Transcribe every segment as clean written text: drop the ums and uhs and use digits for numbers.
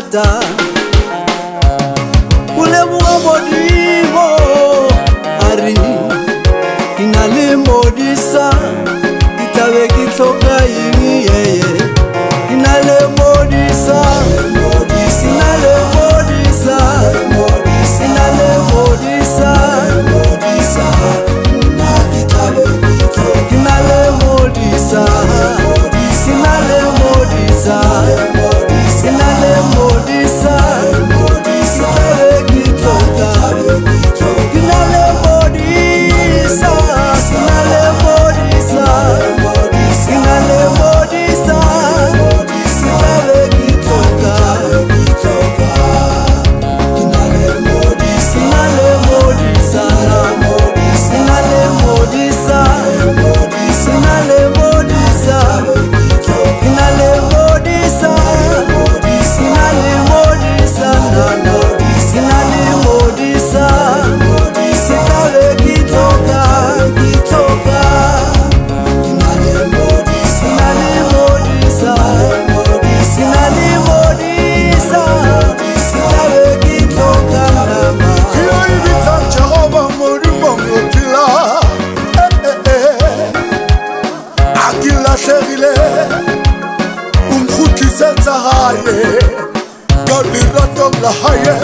mathata ule modimo ari kinale modisa itabe kitsoka yini yeye kinale modisa kinale modisa kinale modisa na kitabe kinale modisa kinale modisa kinale modisa itabe kitsoka kinale modisa kinale modisa kinale modisa itabe kitsoka kinale modisa kinale modisa kinale modisa kinale modisa kinale modisa kinale modisa kinale modisa itabe kitsoka kitsoka kinale modisa kinale modisa kinale modisa itabe kitsoka mama iyo ibita Jehova muri mongotila akila sherile umkhutlisetsa haye galiratom la haye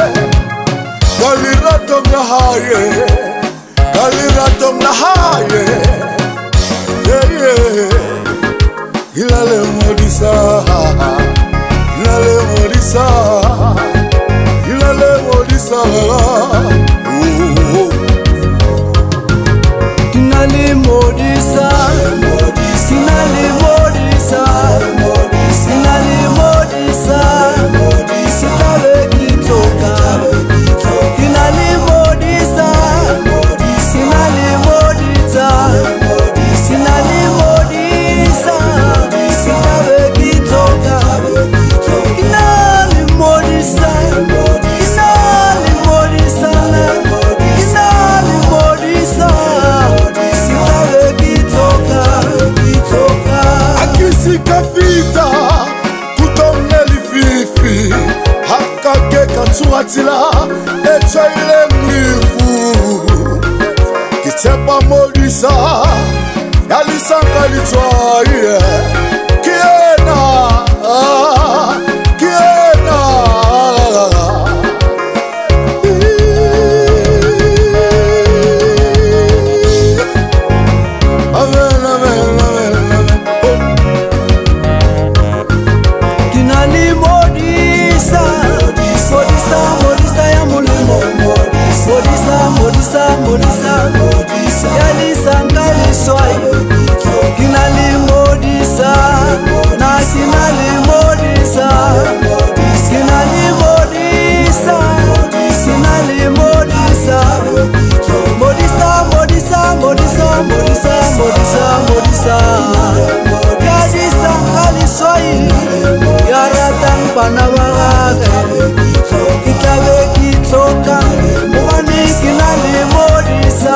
galiratom la haye galiratom la haye ilale modisa ilale modisa ilale modisa kinale modisa kinale modisa kinale modisa itabe kitsoka kinale modisa kinale modisa kinale modisa itabe kitsoka kinale modisa kinale modisa kinale modisa itabe kitsoka kitsoka akisika vita kutomeli fifi hakake katsuatila etsaile mlifu kitsepa modisa yalisanga litwaye kiena kiena amen amen amen kinale modisa modisa modisa ya mulimo modisa modisa modisa yalisanga liswai kinale modisa na kinale modisa kinale modisa kinale modisa modisa modisa modisa modisa modisa modisa yalisanga liswai yaratang panawagage itabe kitsoka mubani kinale modisa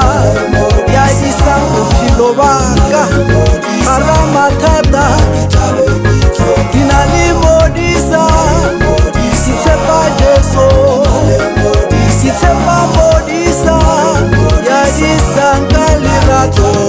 yalisanga kilobanga mara mathata kinale modisa kitsepa Jesu kitsepa modisa yalisanga lirato